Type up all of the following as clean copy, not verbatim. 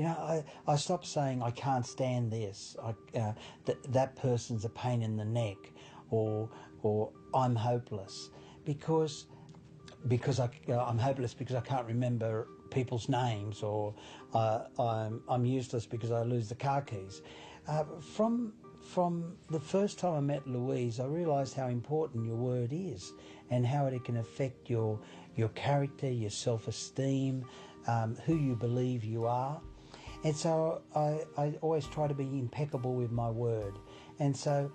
I stopped saying I can't stand this. That person's a pain in the neck, or I'm hopeless because I'm hopeless because I can't remember people's names, or I'm useless because I lose the car keys. From the first time I met Louise, I realised how important your word is and how it can affect your character, your self-esteem, who you believe you are. And so I always try to be impeccable with my word. And so,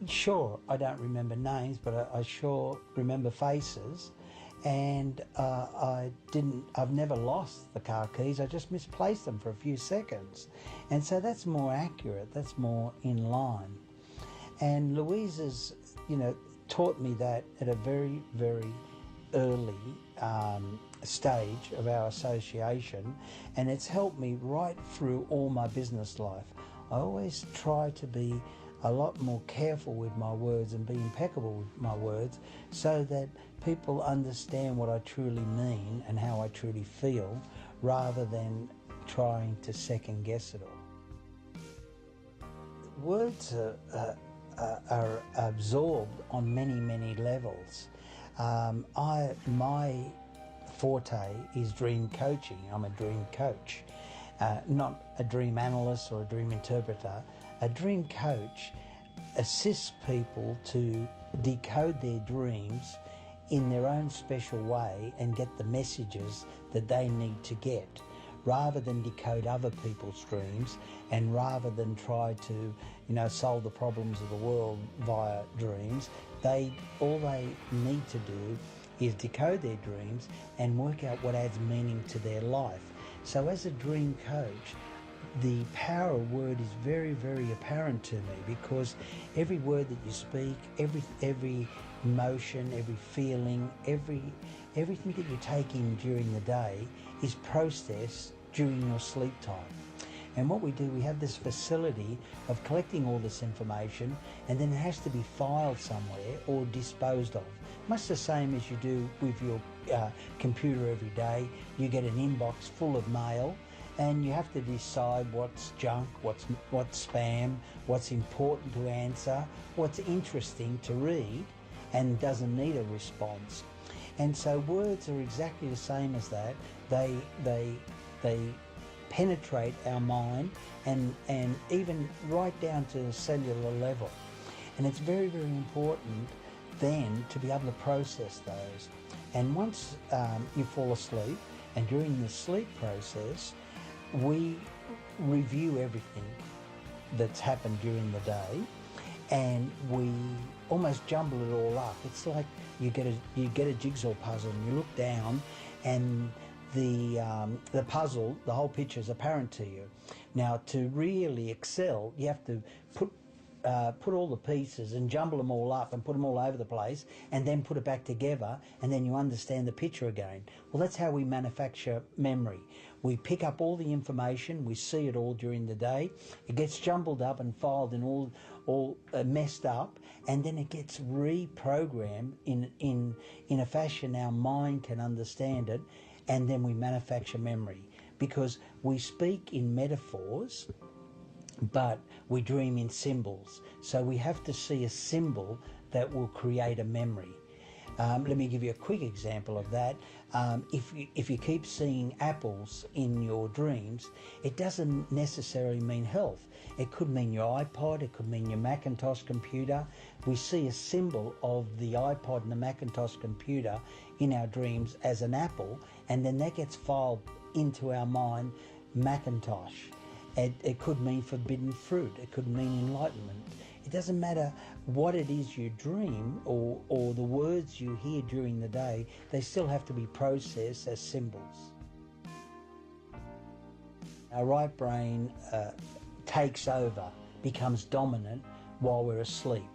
sure, I don't remember names, but I sure remember faces. And I've never lost the car keys. I just misplaced them for a few seconds. And so that's more accurate, that's more in line. And Louise has, taught me that at a very, very early stage of our association, and it's helped me right through all my business life. I always try to be a lot more careful with my words and be impeccable with my words so that people understand what I truly mean and how I truly feel, rather than trying to second guess it all. Words are absorbed on many, many levels. My forte is dream coaching. I'm a dream coach, not a dream analyst or a dream interpreter. A dream coach assists people to decode their dreams in their own special way and get the messages that they need to get, rather than decode other people's dreams, and rather than try to, solve the problems of the world via dreams. All they need to do is decode their dreams and work out what adds meaning to their life. So as a dream coach, the power of word is very, very apparent to me, because every word that you speak, every emotion, every feeling, everything that you take in during the day is processed during your sleep time. And what we do, we have this facility of collecting all this information, and then it has to be filed somewhere or disposed of. Much the same as you do with your computer every day. You get an inbox full of mail, and you have to decide what's junk, what's spam, what's important to answer, what's interesting to read and doesn't need a response. And so words are exactly the same as that. They penetrate our mind and even right down to the cellular level. And it's very, very important then to be able to process those. And once you fall asleep, and during the sleep process, we review everything that's happened during the day, and we almost jumble it all up. It's like you get a jigsaw puzzle, and you look down, and the puzzle, the whole picture is apparent to you. Now, to really excel, you have to put all the pieces and jumble them all up and put them all over the place, and then put it back together, and then you understand the picture again. Well, that's how we manufacture memory. We pick up all the information, we see it all during the day, it gets jumbled up and filed and all messed up, and then it gets reprogrammed in a fashion our mind can understand it, and then we manufacture memory. Because we speak in metaphors, but we dream in symbols. So we have to see a symbol that will create a memory. Let me give you a quick example of that. If you keep seeing apples in your dreams, it doesn't necessarily mean health. It could mean your iPod, it could mean your Macintosh computer. We see a symbol of the iPod and the Macintosh computer in our dreams as an apple, and then that gets filed into our mind, Macintosh. It could mean forbidden fruit, it could mean enlightenment. It doesn't matter what it is you dream or the words you hear during the day, they still have to be processed as symbols. Our right brain takes over, becomes dominant while we're asleep.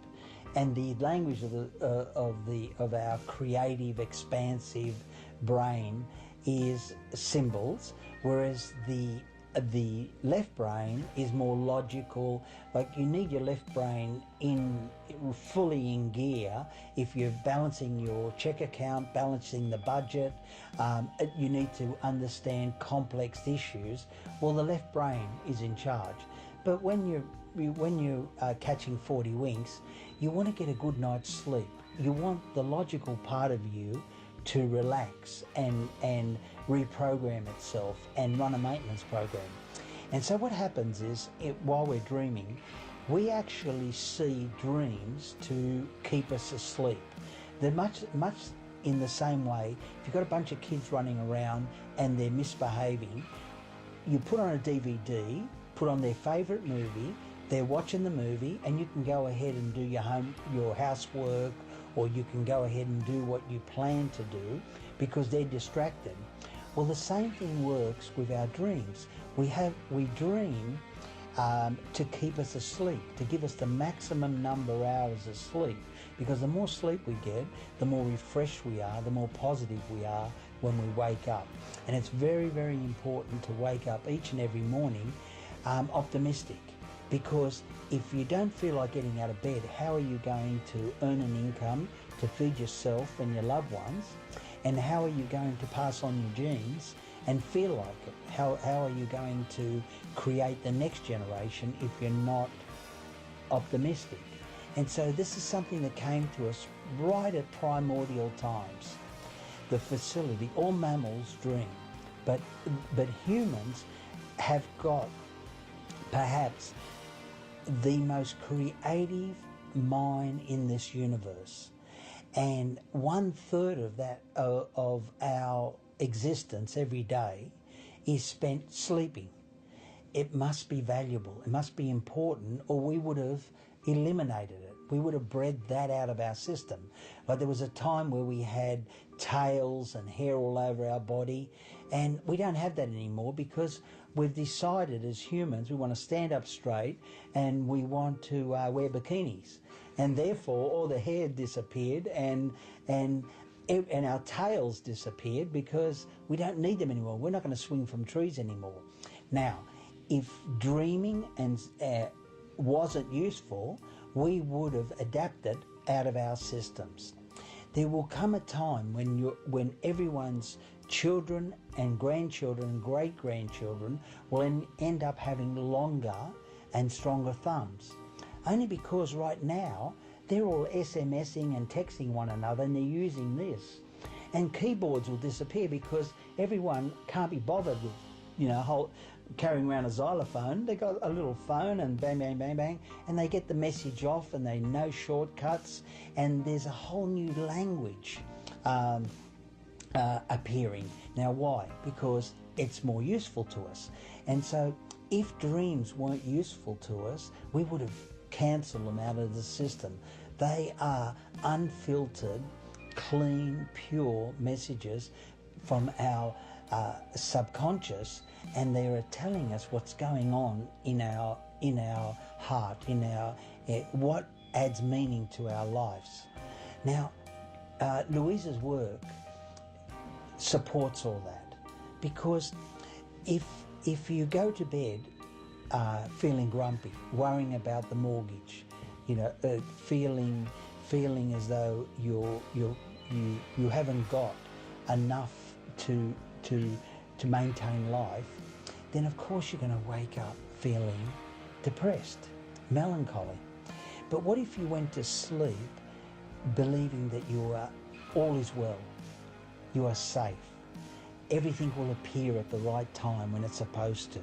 And the language of our creative, expansive brain is symbols, whereas the the left brain is more logical. Like, you need your left brain fully in gear if you're balancing your check account, balancing the budget. You need to understand complex issues. Well, the left brain is in charge. But when you are catching 40 winks, you want to get a good night's sleep. You want the logical part of you to relax and reprogram itself and run a maintenance program. And so what happens is, while we're dreaming, we actually see dreams to keep us asleep. They're much in the same way. If you've got a bunch of kids running around and they're misbehaving, you put on a DVD, put on their favourite movie, they're watching the movie, and you can go ahead and do your housework, or you can go ahead and do what you plan to do because they're distracted. Well, the same thing works with our dreams. We dream to keep us asleep, to give us the maximum number of hours of sleep, because the more sleep we get, the more refreshed we are, the more positive we are when we wake up. And it's very, very important to wake up each and every morning optimistic. Because if you don't feel like getting out of bed, how are you going to earn an income to feed yourself and your loved ones? And how are you going to pass on your genes and feel like it? How are you going to create the next generation if you're not optimistic? And so this is something that came to us right at primordial times. The facility, all mammals dream, but humans have got perhaps the most creative mind in this universe, and 1/3 of that of our existence every day is spent sleeping. It must be valuable, it must be important, or we would have eliminated it. We would have bred that out of our system. Like, there was a time where we had tails and hair all over our body, and we don't have that anymore because we've decided as humans we want to stand up straight and we want to wear bikinis, and therefore all the hair disappeared and our tails disappeared because we don't need them anymore. We're not going to swing from trees anymore. Now, if dreaming wasn't useful, we would have adapted out of our systems. There will come a time when everyone's children and grandchildren and great-grandchildren will end up having longer and stronger thumbs. Only because right now they're all SMSing and texting one another, and they're using this. And keyboards will disappear because everyone can't be bothered with, carrying around a xylophone. They got a little phone and bang, bang, bang, bang, and they get the message off, and they know shortcuts, and there's a whole new language appearing. Now, why? Because it's more useful to us. And so if dreams weren't useful to us, we would have cancelled them out of the system. They are unfiltered, clean, pure messages from our subconscious, and they are telling us what's going on in our heart, what adds meaning to our lives. Now, Louisa's work supports all that, because if you go to bed feeling grumpy, worrying about the mortgage, feeling as though you haven't got enough to maintain life, then of course you're going to wake up feeling depressed, melancholy. But what if you went to sleep believing that all is well, you are safe, everything will appear at the right time when it's supposed to,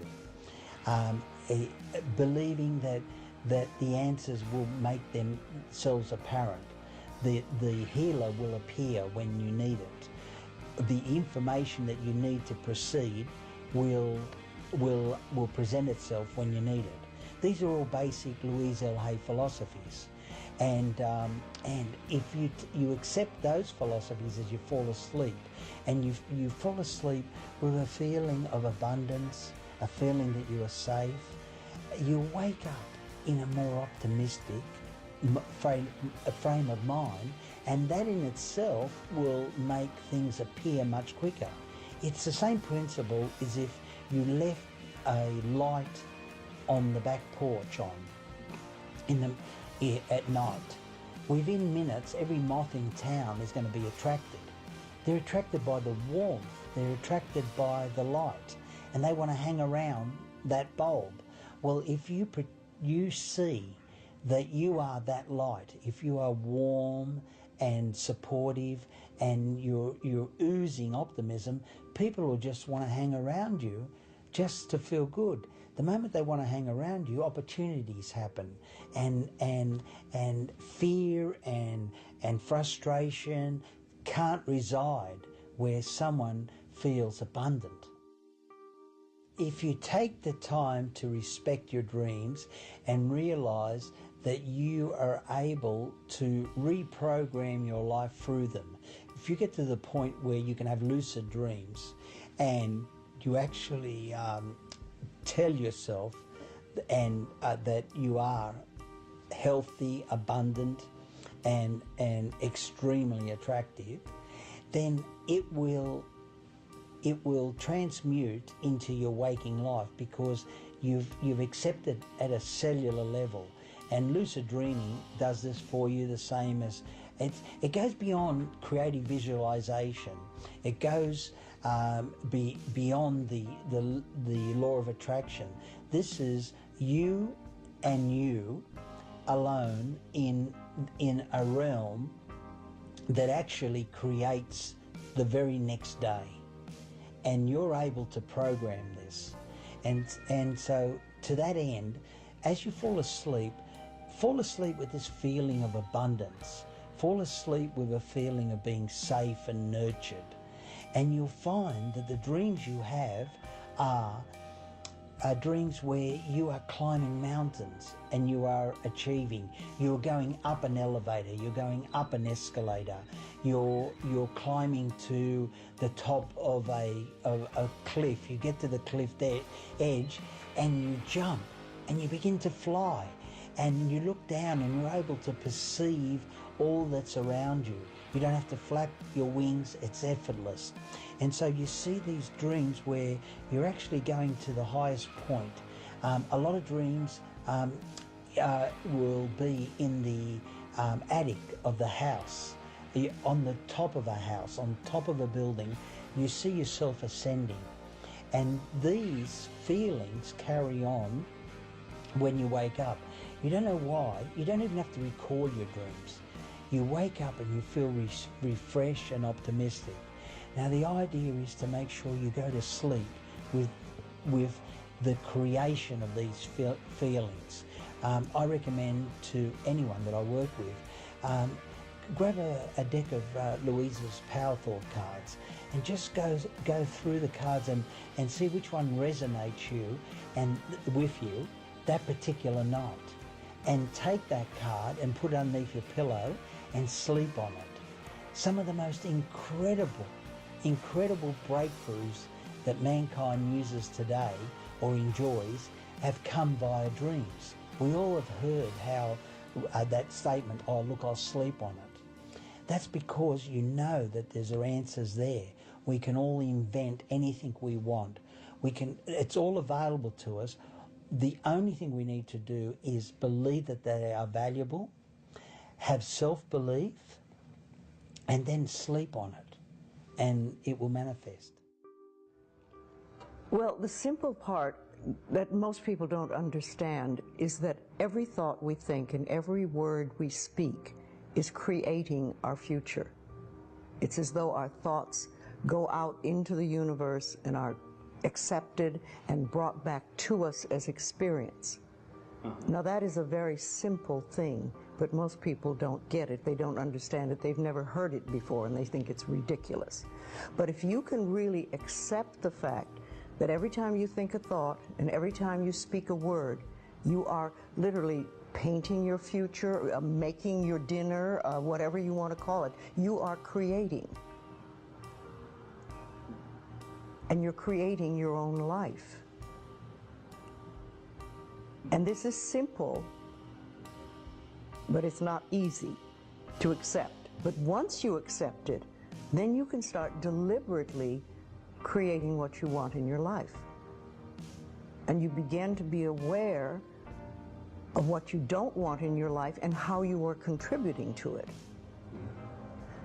believing that the answers will make themselves apparent, the healer will appear when you need it, the information that you need to proceed will present itself when you need it. These are all basic Louise L. Hay philosophies, and if you accept those philosophies as you fall asleep, and you fall asleep with a feeling of abundance, a feeling that you are safe, you wake up in a more optimistic frame of mind, and that in itself will make things appear much quicker. It's the same principle as if you left a light on the back porch on at night, within minutes every moth in town is going to be attracted. They're attracted by the warmth, they're attracted by the light, and they want to hang around that bulb. Well, if you see that you are that light, if you are warm and supportive and you're oozing optimism, people will just want to hang around you just to feel good. The moment they want to hang around you, opportunities happen, and fear and frustration can't reside where someone feels abundant. If you take the time to respect your dreams and realise that you are able to reprogram your life through them, if you get to the point where you can have lucid dreams and you actually tell yourself that you are healthy, abundant, and extremely attractive, then it will transmute into your waking life, because you've accepted at a cellular level. And lucid dreaming does this for you the same as it goes beyond creative visualization. It goes beyond the law of attraction. This is you and you alone in a realm that actually creates the very next day, and you're able to program this. And so to that end, as you fall asleep with this feeling of abundance, fall asleep with a feeling of being safe and nurtured, and you'll find that the dreams you have are dreams where you are climbing mountains and you are achieving. You're going up an elevator, you're going up an escalator, you're climbing to the top of a cliff. You get to the cliff edge and you jump and you begin to fly, and you look down and you're able to perceive all that's around you. You don't have to flap your wings, it's effortless. And so you see these dreams where you're actually going to the highest point. A lot of dreams will be in the attic of the house, on the top of a house, on top of a building. You see yourself ascending. And these feelings carry on when you wake up. You don't know why. You don't even have to recall your dreams. You wake up and you feel refreshed and optimistic. Now the idea is to make sure you go to sleep with the creation of these feelings. I recommend to anyone that I work with, grab a deck of Louise's Power Thought cards and just go through the cards and see which one resonates you and with you that particular night. And take that card and put it underneath your pillow and sleep on it. Some of the most incredible breakthroughs that mankind uses today or enjoys have come via dreams. We all have heard how that statement, "Oh, look, I'll sleep on it." That's because you know that there's answers there. We can all invent anything we want. It's all available to us. The only thing we need to do is believe that they are valuable, have self-belief, and then sleep on it, and it will manifest. Well, the simple part that most people don't understand is that every thought we think and every word we speak is creating our future. It's as though our thoughts go out into the universe and are accepted and brought back to us as experience. Now that is a very simple thing, but most people don't get it. They don't understand it. They've never heard it before and they think it's ridiculous. But if you can really accept the fact that every time you think a thought and every time you speak a word, you are literally painting your future, making your dinner, whatever you want to call it, you are creating. And you're creating your own life. And this is simple, but it's not easy to accept. But once you accept it, then you can start deliberately creating what you want in your life. and you begin to be aware of what you don't want in your life and how you are contributing to it.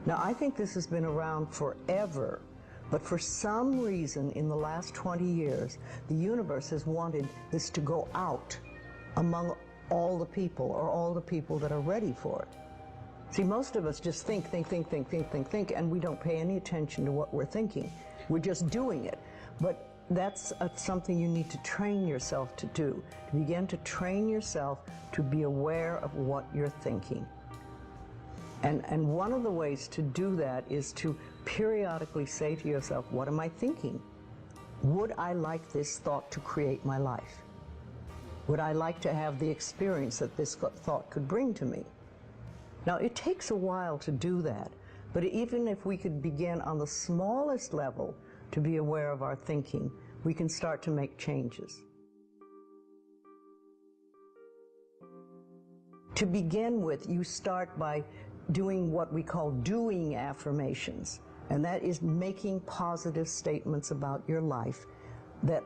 Now, I think this has been around forever, but for some reason in the last 20 years, the universe has wanted this to go out among all the people, or all the people that are ready for it. See, most of us just think, and we don't pay any attention to what we're thinking. We're just doing it. But that's something you need to train yourself to do, to begin to train yourself to be aware of what you're thinking. And one of the ways to do that is to periodically say to yourself, what am I thinking? Would I like this thought to create my life? Would I like to have the experience that this thought could bring to me? Now, it takes a while to do that, but even if we could begin on the smallest level to be aware of our thinking, we can start to make changes. To begin with, you start by doing what we call doing affirmations, and that is making positive statements about your life that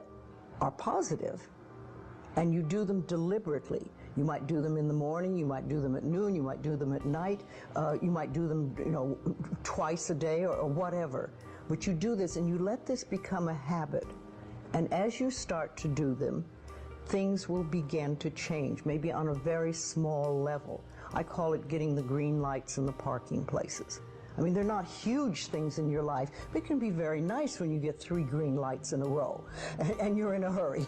are positive, and you do them deliberately. You might do them in the morning, you might do them at noon, you might do them at night, you might do them, twice a day or whatever. But you do this and you let this become a habit. And as you start to do them, things will begin to change, maybe on a very small level. I call it getting the green lights in the parking places. I mean, they're not huge things in your life, but it can be very nice when you get 3 green lights in a row and you're in a hurry.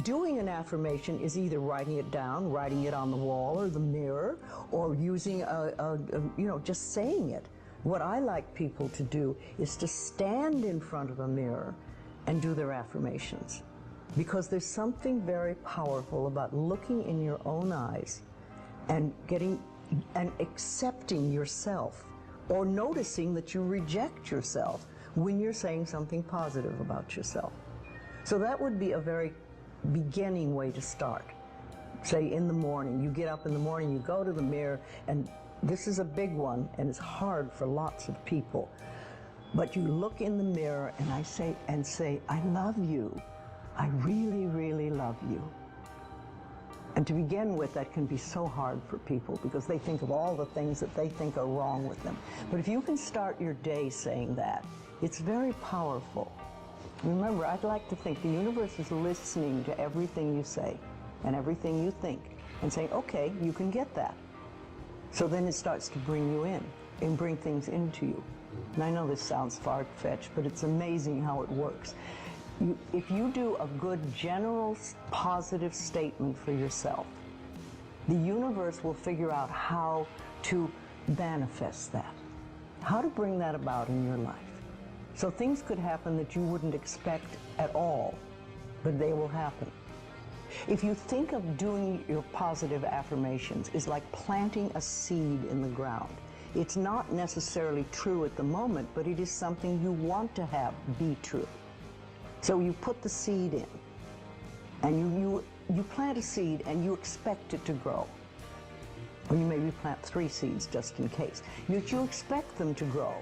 Doing an affirmation is either writing it down, writing it on the wall or the mirror, or using just saying it. What I like people to do is to stand in front of a mirror and do their affirmations, because there's something very powerful about looking in your own eyes and accepting yourself, or noticing that you reject yourself when you're saying something positive about yourself. So that would be a very beginning way to start. Say in the morning, you get up in the morning, you go to the mirror, and this is a big one, and it's hard for lots of people. But you look in the mirror and say, I love you. I really, really love you. And to begin with, that can be so hard for people because they think of all the things that they think are wrong with them. But if you can start your day saying that, it's very powerful. Remember, I'd like to think the universe is listening to everything you say and everything you think and saying, okay, you can get that. So then it starts to bring you in and bring things into you. And I know this sounds far-fetched, but it's amazing how it works. If you do a good general positive statement for yourself, the universe will figure out how to manifest that, how to bring that about in your life. So things could happen that you wouldn't expect at all, but they will happen. If you think of doing your positive affirmations is like planting a seed in the ground. It's not necessarily true at the moment, but it is something you want to have be true. So you put the seed in, and you plant a seed and you expect it to grow. Or you maybe plant 3 seeds just in case. You expect them to grow.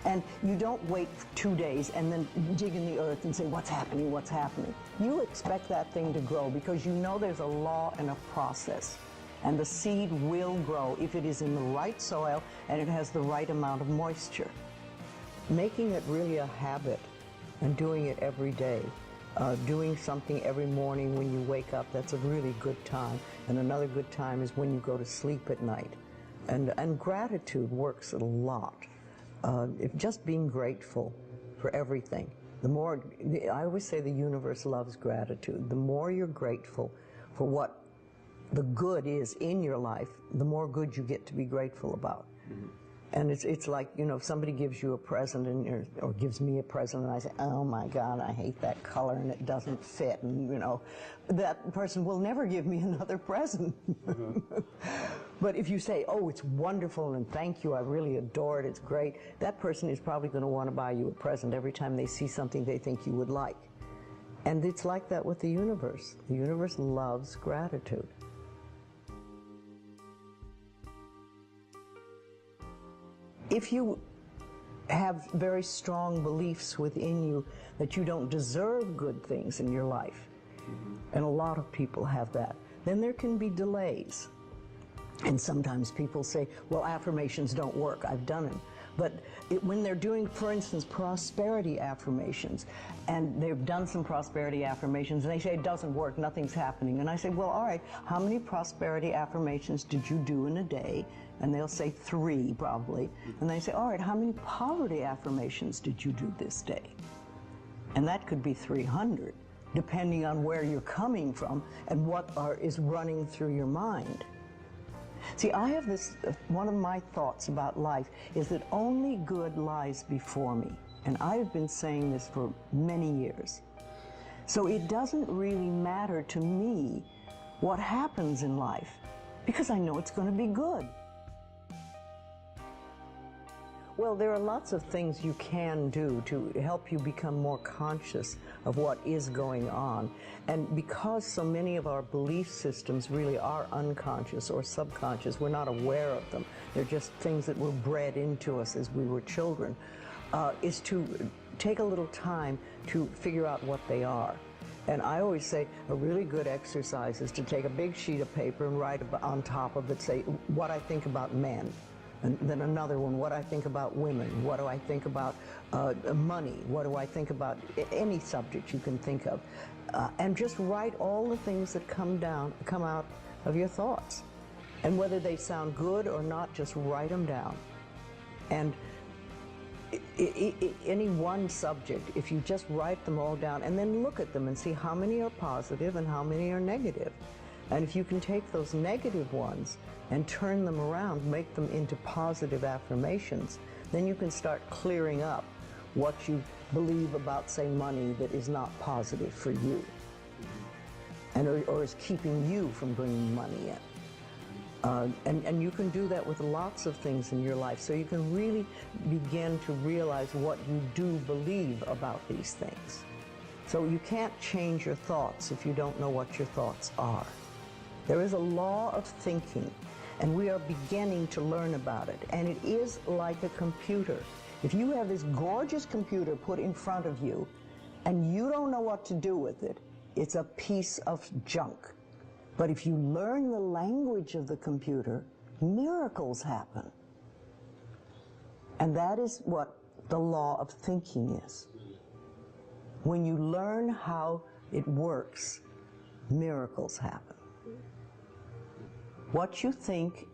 And you don't wait for 2 days and then dig in the earth and say, what's happening, what's happening? You expect that thing to grow because you know there's a law and a process. And the seed will grow if it is in the right soil and it has the right amount of moisture. Making it really a habit and doing it every day, doing something every morning when you wake up, that's a really good time. And another good time is when you go to sleep at night. And gratitude works a lot. Just being grateful for everything. I always say the universe loves gratitude. The more you're grateful for what the good is in your life, the more good you get to be grateful about. Mm-hmm. And it's like, if somebody gives you a present or gives me a present and I say, oh my God, I hate that color and it doesn't fit, and that person will never give me another present. Mm-hmm. But if you say, oh, it's wonderful and thank you, I really adore it, it's great, that person is probably going to want to buy you a present every time they see something they think you would like. And it's like that with the universe. The universe loves gratitude. If you have very strong beliefs within you that you don't deserve good things in your life. And a lot of people have that. Then there can be delays. And sometimes people say, well, affirmations don't work. I've done them. But when they're doing, for instance, prosperity affirmations, and they've done some prosperity affirmations, and they say it doesn't work, nothing's happening. And I say, well, all right, how many prosperity affirmations did you do in a day? And they'll say 3, probably. And they say, all right, how many poverty affirmations did you do this day? And that could be 300, depending on where you're coming from and what is running through your mind. See, I have this, one of my thoughts about life is that only good lies before me. And I've been saying this for many years. So it doesn't really matter to me what happens in life, because I know it's going to be good. Well, there are lots of things you can do to help you become more conscious of what is going on. And because so many of our belief systems really are unconscious or subconscious, we're not aware of them. They're just things that were bred into us as we were children, is to take a little time to figure out what they are. And I always say a really good exercise is to take a big sheet of paper and write on top of it, say, what I think about men. And then another one, what I think about women, what do I think about money, what do I think about any subject you can think of. And just write all the things that come out of your thoughts. And whether they sound good or not, just write them down. And any one subject, if you just write them all down and then look at them and see how many are positive and how many are negative. And if you can take those negative ones and turn them around, make them into positive affirmations, then you can start clearing up what you believe about, say, money that is not positive for you, and or is keeping you from bringing money in. And you can do that with lots of things in your life, so you can really begin to realize what you do believe about these things. So you can't change your thoughts if you don't know what your thoughts are. There is a law of thinking, and we are beginning to learn about it. And it is like a computer. If you have this gorgeous computer put in front of you, and you don't know what to do with it, it's a piece of junk. But if you learn the language of the computer, miracles happen. And that is what the law of thinking is. When you learn how it works, miracles happen. What you think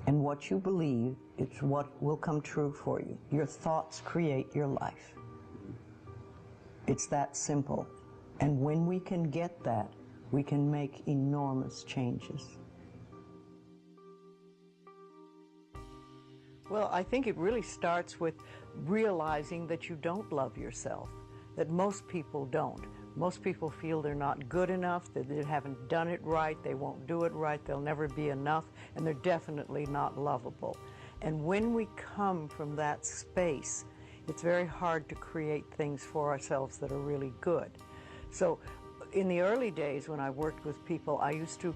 and what you believe is what will come true for you. Your thoughts create your life. It's that simple. And when we can get that, we can make enormous changes. Well, I think it really starts with realizing that you don't love yourself, that most people don't. Most people feel they're not good enough, that they haven't done it right, they won't do it right, they'll never be enough, and they're definitely not lovable. And when we come from that space, it's very hard to create things for ourselves that are really good. So in the early days when I worked with people, I used to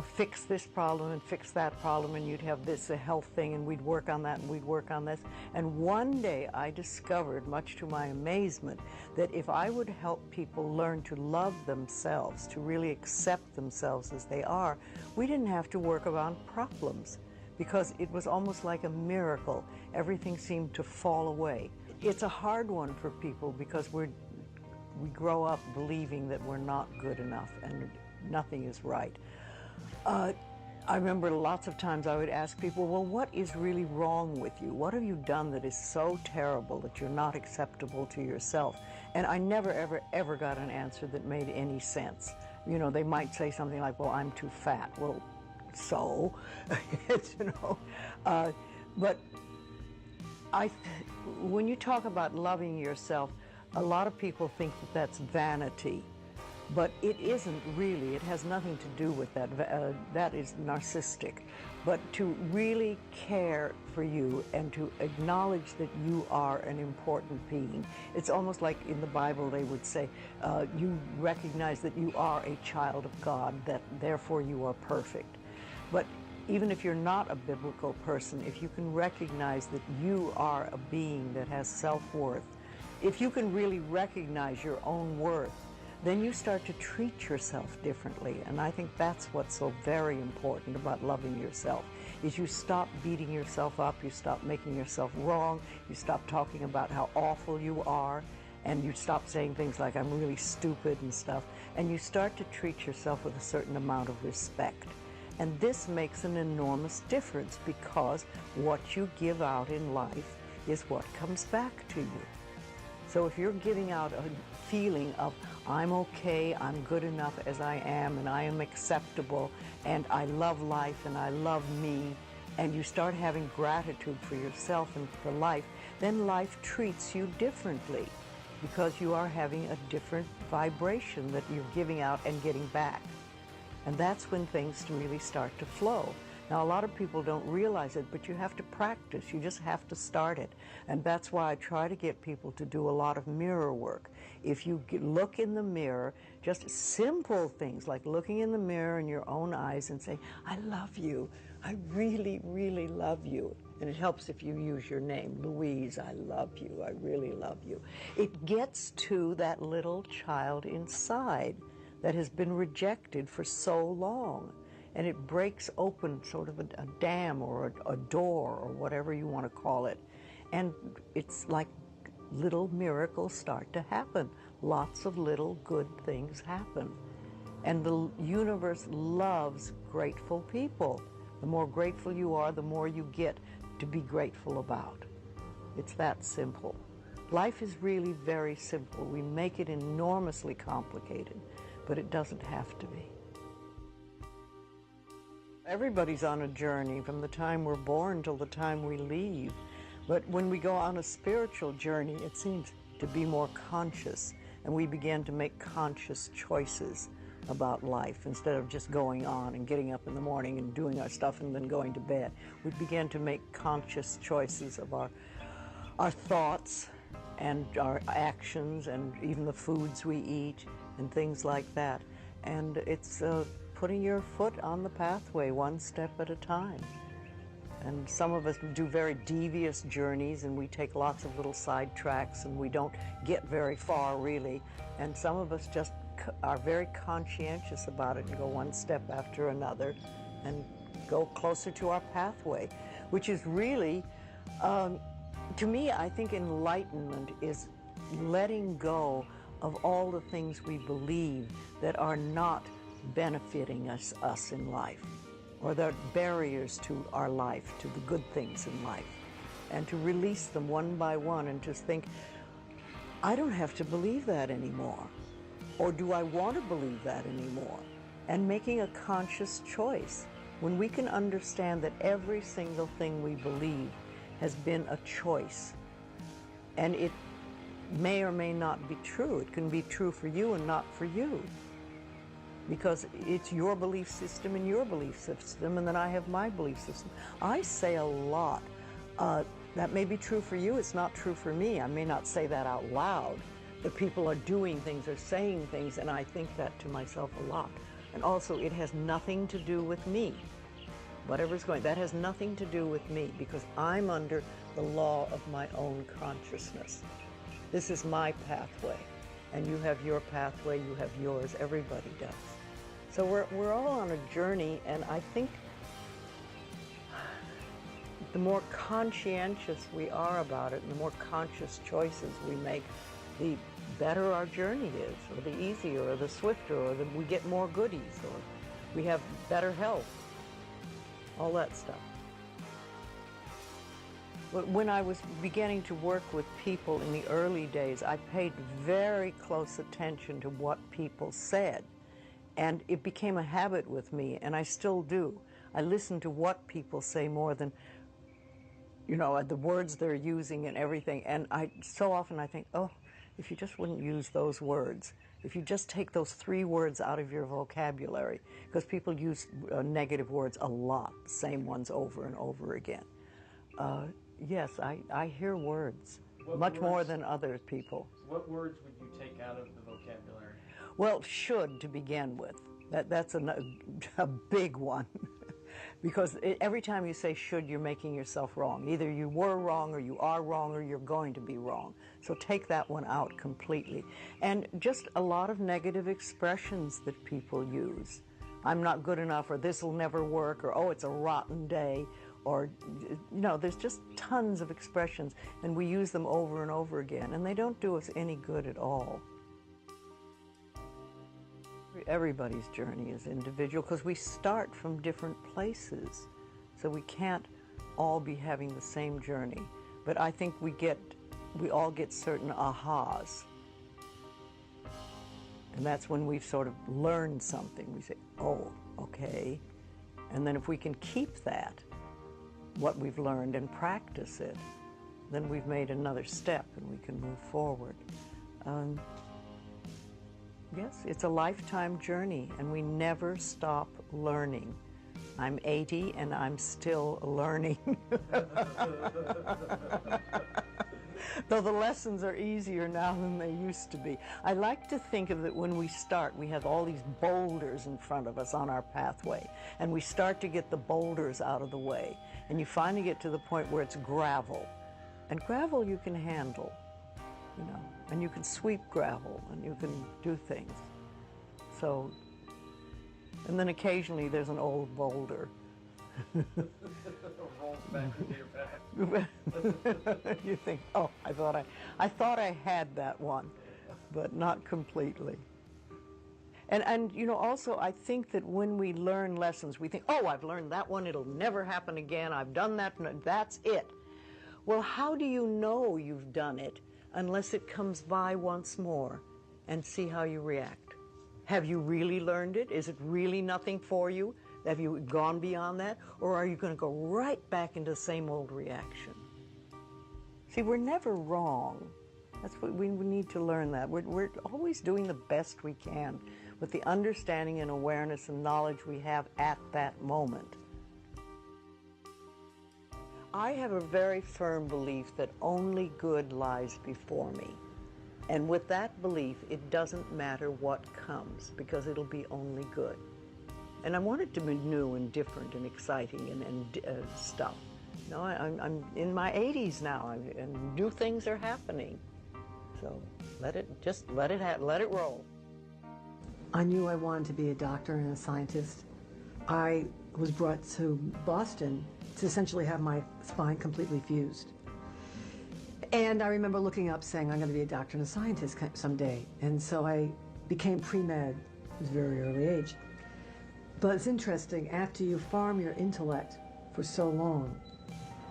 fix this problem and fix that problem, and you'd have this, a health thing, and we'd work on that and we'd work on this. And one day I discovered, much to my amazement, that if I would help people learn to love themselves, to really accept themselves as they are, we didn't have to work around problems, because it was almost like a miracle. Everything seemed to fall away. It's a hard one for people because we grow up believing that we're not good enough and nothing is right. I remember lots of times I would ask people, well, what is really wrong with you? What have you done that is so terrible that you're not acceptable to yourself? And I never, ever, ever got an answer that made any sense. You know, they might say something like, well, I'm too fat. Well, so, you know. But when you talk about loving yourself, a lot of people think that that's vanity. But it isn't really. It has nothing to do with that. That is narcissistic. But to really care for you and to acknowledge that you are an important being. It's almost like in the Bible they would say, you recognize that you are a child of God, that therefore you are perfect. But even if you're not a biblical person, if you can recognize that you are a being that has self-worth, if you can really recognize your own worth, then you start to treat yourself differently. And I think that's what's so very important about loving yourself, is you stop beating yourself up, you stop making yourself wrong, you stop talking about how awful you are, and you stop saying things like, I'm really stupid and stuff, and you start to treat yourself with a certain amount of respect. And this makes an enormous difference, because what you give out in life is what comes back to you. So if you're giving out a feeling of, I'm okay, I'm good enough as I am, and I am acceptable, and I love life, and I love me, and you start having gratitude for yourself and for life, then life treats you differently, because you are having a different vibration that you're giving out and getting back. And that's when things really start to flow. Now, a lot of people don't realize it, but you have to practice. You just have to start it. And that's why I try to get people to do a lot of mirror work. If you look in the mirror, just simple things like looking in the mirror in your own eyes and say, I love you. I really, really love you. And it helps if you use your name, Louise, I love you. I really love you. It gets to that little child inside that has been rejected for so long. And it breaks open sort of a dam or a door or whatever you want to call it. And it's like little miracles start to happen. Lots of little good things happen. And the universe loves grateful people. The more grateful you are, the more you get to be grateful about. It's that simple. Life is really very simple. We make it enormously complicated, but it doesn't have to be. Everybody's on a journey from the time we're born till the time we leave. But when we go on a spiritual journey, it seems to be more conscious, and we begin to make conscious choices about life instead of just going on and getting up in the morning and doing our stuff and then going to bed. We begin to make conscious choices of our thoughts and our actions and even the foods we eat and things like that. And it's putting your foot on the pathway one step at a time. And some of us do very devious journeys, and we take lots of little side tracks, and we don't get very far, really. And some of us just are very conscientious about it and go one step after another and go closer to our pathway, which is really, to me, I think enlightenment is letting go of all the things we believe that are not benefiting us in life, or that are barriers to our life, to the good things in life, and to release them one by one and just think, I don't have to believe that anymore, or do I want to believe that anymore? And making a conscious choice. When we can understand that every single thing we believe has been a choice, and it may or may not be true. It can be true for you and not for you, because it's your belief system and your belief system, and then I have my belief system. I say a lot, that may be true for you, it's not true for me. I may not say that out loud, but people are doing things or saying things, and I think that to myself a lot. And also, it has nothing to do with me. Whatever's going, that has nothing to do with me, because I'm under the law of my own consciousness. This is my pathway, and you have your pathway, you have yours, everybody does. So we're all on a journey, and I think the more conscientious we are about it, and the more conscious choices we make, the better our journey is, or the easier, or the swifter, or we get more goodies, or we have better health, all that stuff. But when I was beginning to work with people in the early days, I paid very close attention to what people said. And it became a habit with me, and I still do. I listen to what people say more than, the words they're using and everything. And so often I think, oh, if you just wouldn't use those words, if you just take those 3 words out of your vocabulary, because people use negative words a lot, the same ones over and over again. Yes, I hear words, much more than other people. What words would you take out of the vocabulary? Well, should to begin with. That's a big one. Because every time you say should, you're making yourself wrong. Either you were wrong or you are wrong or you're going to be wrong. So take that one out completely. And just a lot of negative expressions that people use. I'm not good enough, or this will never work, or oh, it's a rotten day, or there's just tons of expressions, and we use them over and over again, and they don't do us any good at all. Everybody's journey is individual because we start from different places, so we can't all be having the same journey. But I think we all get certain ahas. And that's when we've sort of learned something. We say, oh, okay. And then if we can keep that, what we've learned, and practice it, then we've made another step and we can move forward. Yes, it's a lifetime journey, and we never stop learning. I'm 80 and I'm still learning. Though the lessons are easier now than they used to be. I like to think of it when we start, we have all these boulders in front of us on our pathway, and we start to get the boulders out of the way, and you finally get to the point where it's gravel. And gravel you can handle, and you can sweep gravel, and you can do things. So, and then occasionally there's an old boulder. Rolls back into your back. You think, oh, I thought I had that one, but not completely. And also I think that when we learn lessons, we think, oh, I've learned that one, it'll never happen again, I've done that, that's it. Well, how do you know you've done it unless it comes by once more and see how you react? Have you really learned it? Is it really nothing for you? Have you gone beyond that? Or are you going to go right back into the same old reaction? See, we're never wrong. That's what we need to learn that. We're always doing the best we can with the understanding and awareness and knowledge we have at that moment. I have a very firm belief that only good lies before me. And with that belief, it doesn't matter what comes, because it'll be only good. And I want it to be new and different and exciting and stuff. I'm in my 80s now, and new things are happening. So let it roll. I knew I wanted to be a doctor and a scientist. I was brought to Boston to essentially have my spine completely fused. And I remember looking up saying, I'm going to be a doctor and a scientist someday. And so I became pre-med at a very early age. But it's interesting, after you farm your intellect for so long,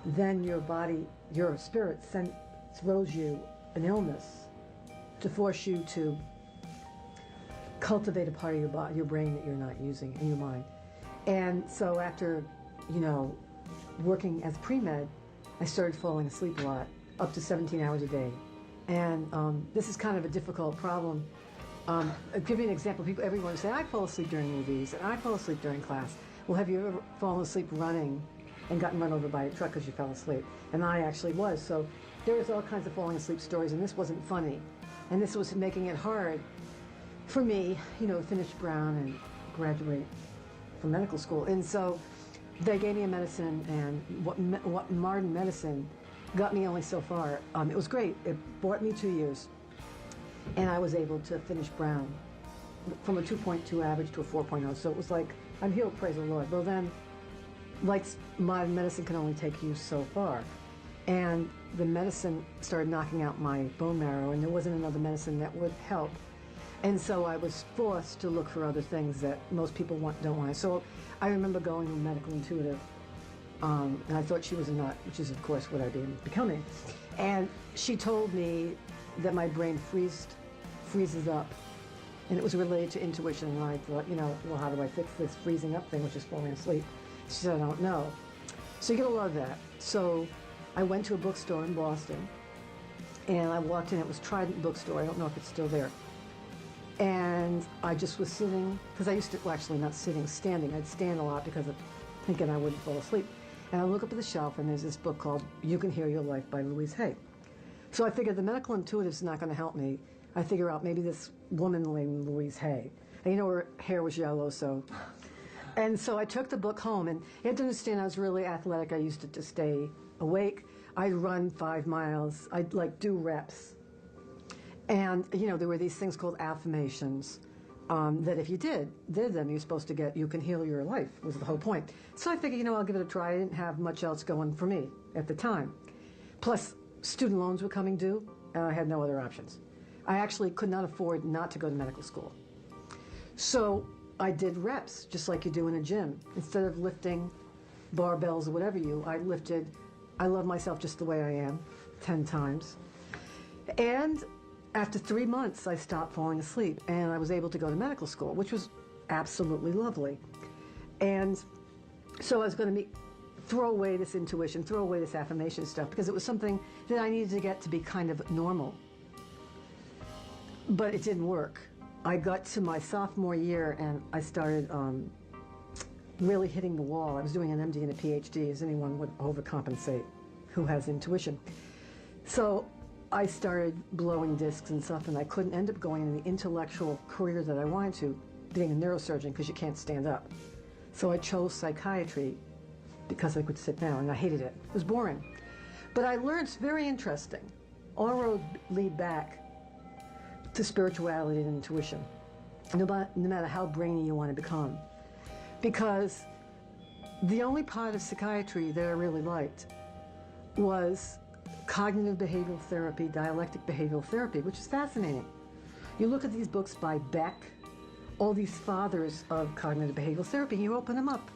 then your body, your spirit throws you an illness to force you to cultivate a part of your body, your brain that you're not using, in your mind. And so after, working as pre-med, I started falling asleep a lot, up to 17 hours a day. And this is kind of a difficult problem. I'll give you an example. Everyone will say, I fall asleep during movies, and I fall asleep during class. Well, have you ever fallen asleep running and gotten run over by a truck because you fell asleep? And I actually was. So there was all kinds of falling asleep stories, and this wasn't funny. And this was making it hard for me, to finish Brown and graduate from medical school. And so they gave me a medicine, and what modern medicine got me only so far. It was great. It bought me 2 years, and I was able to finish Brown from a 2.2 average to a 4.0. So it was like, I'm healed, praise the Lord. Well then, like modern medicine can only take you so far. And the medicine started knocking out my bone marrow, and there wasn't another medicine that would help. And so I was forced to look for other things that most people don't want. So I remember going to a medical intuitive, and I thought she was a nut, which is of course what I've been becoming. And she told me that my brain freezes up, and it was related to intuition. And I thought, well, how do I fix this freezing up thing, which is falling asleep? She said, I don't know. So you get a lot of that. So I went to a bookstore in Boston, and I walked in. It was Trident Bookstore. I don't know if it's still there. And I just was sitting, because I used to, well, actually not sitting, standing. I'd stand a lot because of thinking I wouldn't fall asleep. And I look up at the shelf, and there's this book called You Can Heal Your Life by Louise Hay. So I figured the medical intuitive's not going to help me. I figure out maybe this woman named Louise Hay. And her hair was yellow, so And so I took the book home, and you have to understand I was really athletic. I used to stay awake. I'd run 5 miles. I'd like do reps. And, you know, there were these things called affirmations that if you did them, you're supposed to get, you can heal your life, was the whole point. So I figured, you know, I'll give it a try. I didn't have much else going for me at the time. Plus, student loans were coming due, and I had no other options. I actually could not afford not to go to medical school. So I did reps, just like you do in a gym. Instead of lifting barbells or whatever I love myself just the way I am, 10 times. And after 3 months, I stopped falling asleep, and I was able to go to medical school, which was absolutely lovely. And so I was going to throw away this intuition, throw away this affirmation stuff, because it was something that I needed to get to be kind of normal. But it didn't work. I got to my sophomore year, and I started really hitting the wall. I was doing an MD and a PhD, as anyone would overcompensate who has intuition. So I started blowing discs and stuff, and I couldn't end up going in the intellectual career that I wanted to, being a neurosurgeon, because you can't stand up. So I chose psychiatry because I could sit down, and I hated it. It was boring. But I learned, it's very interesting. All roads lead back to spirituality and intuition, no matter how brainy you want to become. Because the only part of psychiatry that I really liked was cognitive behavioral therapy, dialectic behavioral therapy, which is fascinating. You look at these books by Beck, all these fathers of cognitive behavioral therapy, you open them up.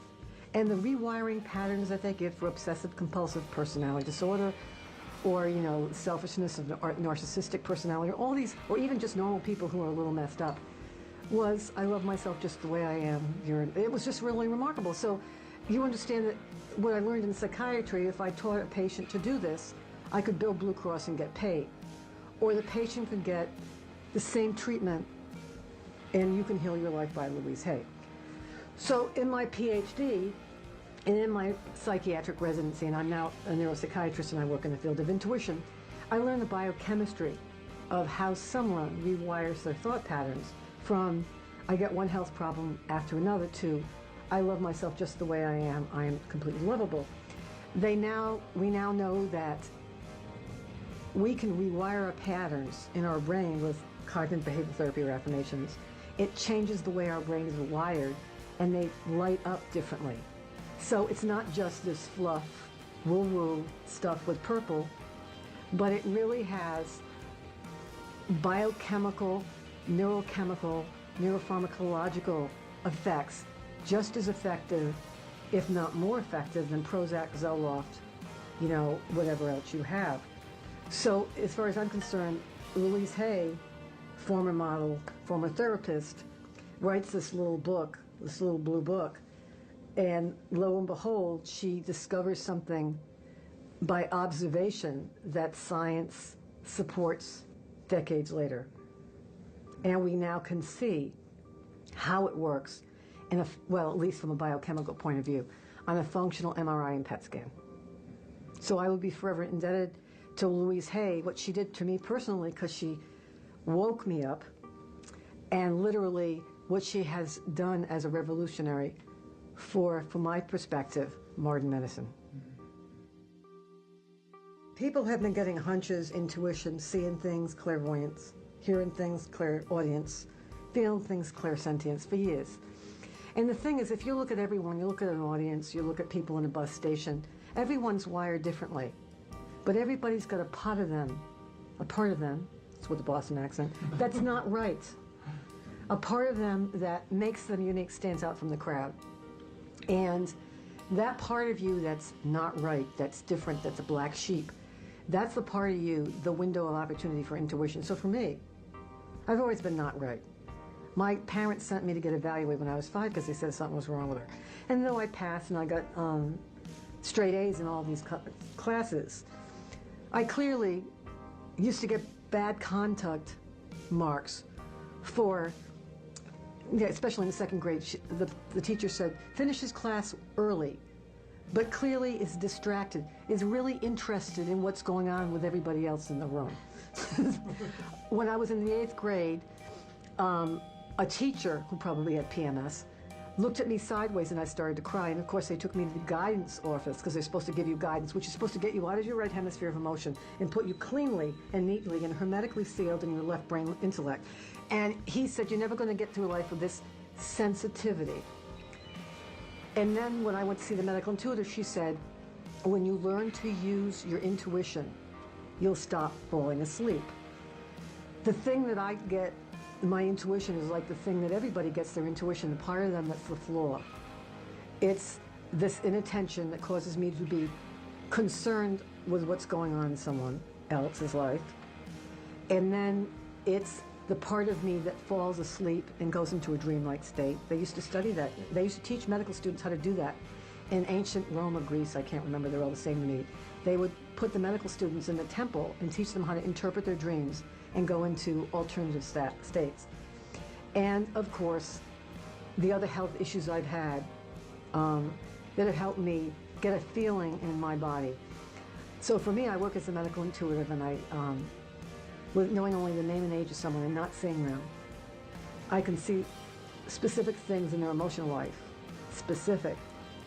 And the rewiring patterns that they give for obsessive compulsive personality disorder, or, you know, selfishness of narcissistic personality, or all these, or even just normal people who are a little messed up, was I love myself just the way I am. It was just really remarkable. So you understand that what I learned in psychiatry, if I taught a patient to do this, I could bill Blue Cross and get paid. Or the patient could get the same treatment, and You Can Heal Your Life by Louise Hay. So in my PhD and in my psychiatric residency, and I'm now a neuropsychiatrist and I work in the field of intuition, I learned the biochemistry of how someone rewires their thought patterns from I get one health problem after another to I love myself just the way I am completely lovable. We now know that we can rewire our patterns in our brain with cognitive behavioral therapy or affirmations. It changes the way our brain is wired, and they light up differently. So it's not just this fluff, woo-woo stuff with purple, but it really has biochemical, neurochemical, neuropharmacological effects just as effective, if not more effective, than Prozac, Zoloft, you know, whatever else you have. So as far as I'm concerned, Louise Hay, former model, former therapist, writes this little book, this little blue book, and lo and behold, she discovers something by observation that science supports decades later. And we now can see how it works, well, at least from a biochemical point of view, on a functional MRI and PET scan. So I will be forever indebted to Louise Hay, what she did to me personally, because she woke me up, and literally what she has done as a revolutionary for, from my perspective, modern medicine. People have been getting hunches, intuition, seeing things, clairvoyance, hearing things, clairaudience, feeling things, clairsentience for years. And the thing is, if you look at everyone, you look at an audience, you look at people in a bus station, everyone's wired differently. But everybody's got a part of them, it's with the Boston accent, that's not right. A part of them that makes them unique, stands out from the crowd. And that part of you that's not right, that's different, that's a black sheep, that's the part of you, the window of opportunity for intuition. So for me, I've always been not right. My parents sent me to get evaluated when I was 5 because they said something was wrong with her. And though I passed and I got straight A's in all these classes, I clearly used to get bad conduct marks for, especially in the second grade. The teacher said, finish his class early, but clearly is distracted, is really interested in what's going on with everybody else in the room. When I was in the 8th grade, a teacher who probably had PMS looked at me sideways, and I started to cry. And of course, they took me to the guidance office because they're supposed to give you guidance, which is supposed to get you out of your right hemisphere of emotion and put you cleanly and neatly and hermetically sealed in your left brain intellect. And he said, you're never going to get through life with this sensitivity. And then when I went to see the medical intuitive, she said, when you learn to use your intuition, you'll stop falling asleep. The thing that I get, my intuition is like the thing that everybody gets their intuition, the part of them that's the flaw. It's this inattention that causes me to be concerned with what's going on in someone else's life. And then it's the part of me that falls asleep and goes into a dreamlike state. They used to study that. They used to teach medical students how to do that. In ancient Rome or Greece, I can't remember, they're all the same to me. They would put the medical students in the temple and teach them how to interpret their dreams and go into alternative states. And of course, the other health issues I've had that have helped me get a feeling in my body. So for me, I work as a medical intuitive, and I, with knowing only the name and age of someone and not seeing them, I can see specific things in their emotional life, specific,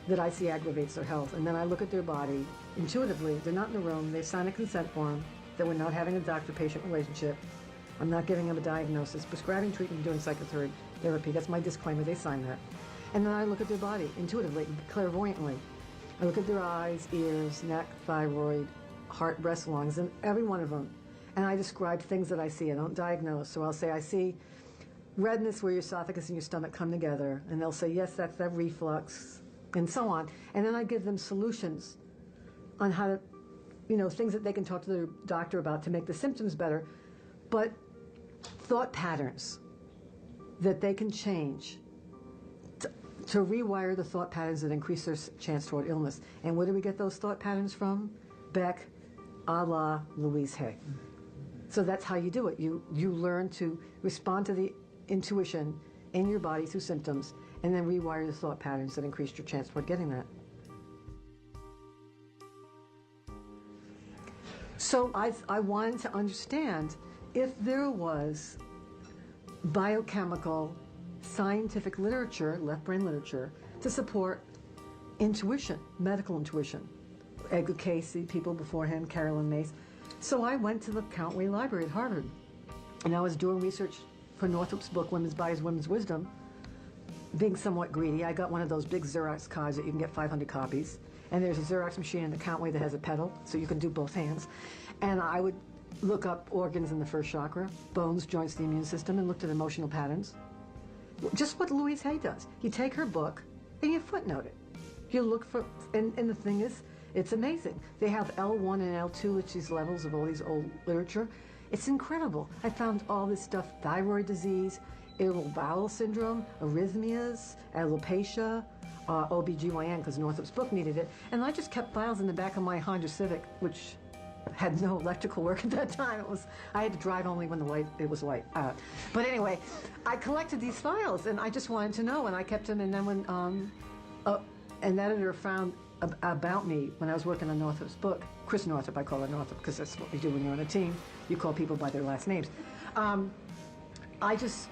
that I see aggravates their health. And then I look at their body intuitively. They're not in the room. They sign a consent form that we're not having a doctor-patient relationship. I'm not giving them a diagnosis, prescribing treatment, doing psychotherapy. That's my disclaimer. They sign that. And then I look at their body intuitively, clairvoyantly. I look at their eyes, ears, neck, thyroid, heart, breast, lungs, and every one of them. And I describe things that I see. I don't diagnose. So I'll say, I see redness where your esophagus and your stomach come together. And they'll say, yes, that's that reflux, and so on. And then I give them solutions on how to, things that they can talk to their doctor about to make the symptoms better, but thought patterns that they can change to rewire the thought patterns that increase their chance toward illness. And where do we get those thought patterns from? Beck, a la Louise Hay. So that's how you do it. You learn to respond to the intuition in your body through symptoms, and then rewire the thought patterns that increase your chance toward getting that. So I wanted to understand if there was biochemical, scientific literature, left brain literature, to support intuition, medical intuition. Edgar Cayce, people before him, Carolyn Mace. So I went to the Countway Library at Harvard, and I was doing research for Northrop's book, Women's Bodies, Women's Wisdom. Being somewhat greedy, I got one of those big Xerox cards that you can get 500 copies. And there's a Xerox machine in the Countway that has a pedal, so you can do both hands. And I would look up organs in the first chakra, bones, joints, the immune system, and looked at emotional patterns. Just what Louise Hay does. You take her book and you footnote it. You look for, and the thing is, it's amazing. They have L1 and L2, which is levels of all these old literature. It's incredible. I found all this stuff, thyroid disease, irritable bowel syndrome, arrhythmias, alopecia, OBGYN, because Northrop's book needed it. And I just kept files in the back of my Honda Civic, which had no electrical work at that time. I had to drive only when it was light. But anyway, I collected these files, and I just wanted to know, and I kept them. And then when an editor found about me when I was working on Northrop's book, Chris Northrop, I call her Northrop because that's what we do when you're on a team. You call people by their last names.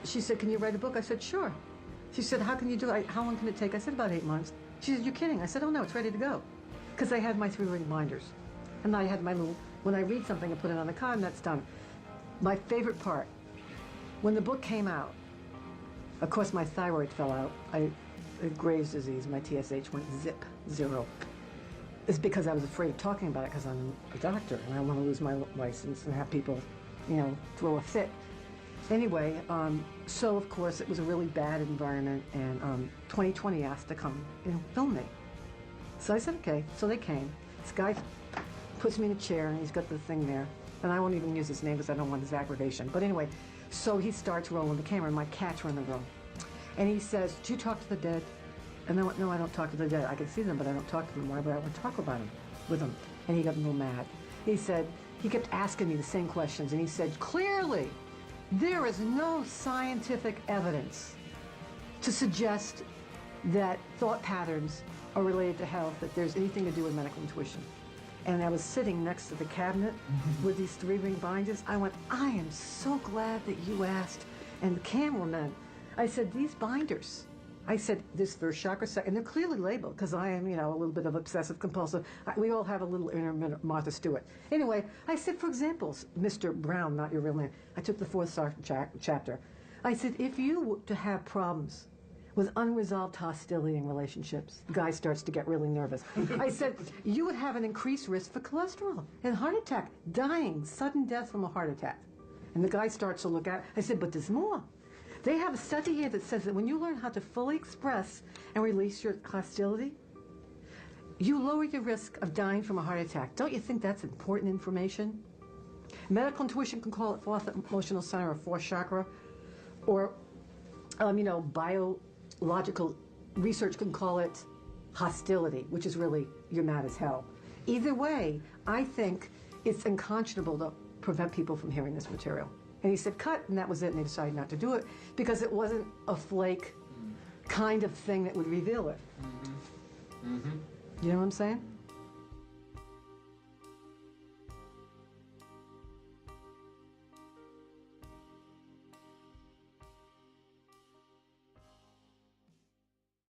She said, can you write a book? I said, sure. She said, how can you do it? How long can it take? I said, about 8 months. She said, you're kidding. I said, oh no, it's ready to go. Because I had my 3-ring binders. And I had my little, when I read something, I put it on the card and that's done. My favorite part, when the book came out, of course my thyroid fell out. Graves' disease, my TSH went zip, 0. It's because I was afraid of talking about it because I'm a doctor and I don't want to lose my license and have people, throw a fit. Anyway, so of course it was a really bad environment, and 2020 asked to come and film me. So I said, okay. So they came. This guy puts me in a chair and he's got the thing there. And I won't even use his name because I don't want his aggravation. But anyway, so he starts rolling the camera and my cats were in the room. And he says, do you talk to the dead? And I went, no, I don't talk to the dead. I can see them, but I don't talk to them. Why would I want to talk about them with them? And he got a little mad. He said, he kept asking me the same questions. And he said, clearly, there is no scientific evidence to suggest that thought patterns are related to health, that there's anything to do with medical intuition. And I was sitting next to the cabinet with these 3-ring binders. I went, I am so glad that you asked. And the cameraman, I said, these binders I said, this first chakra, and they're clearly labeled because I am, a little bit of obsessive compulsive. We all have a little inner Martha Stewart. Anyway, I said, for example, Mr. Brown, not your real name, I took the fourth chapter. I said, if you were to have problems with unresolved hostility in relationships, the guy starts to get really nervous. I said, you would have an increased risk for cholesterol and heart attack, dying, sudden death from a heart attack. And the guy starts to look at it. I said, but there's more. They have a study here that says that when you learn how to fully express and release your hostility, you lower your risk of dying from a heart attack. Don't you think that's important information? Medical intuition can call it fourth emotional center or fourth chakra, or biological research can call it hostility, which is really you're mad as hell. Either way, I think it's unconscionable to prevent people from hearing this material. And he said, cut, and that was it, and they decided not to do it because it wasn't a flake kind of thing that would reveal it. You know what I'm saying?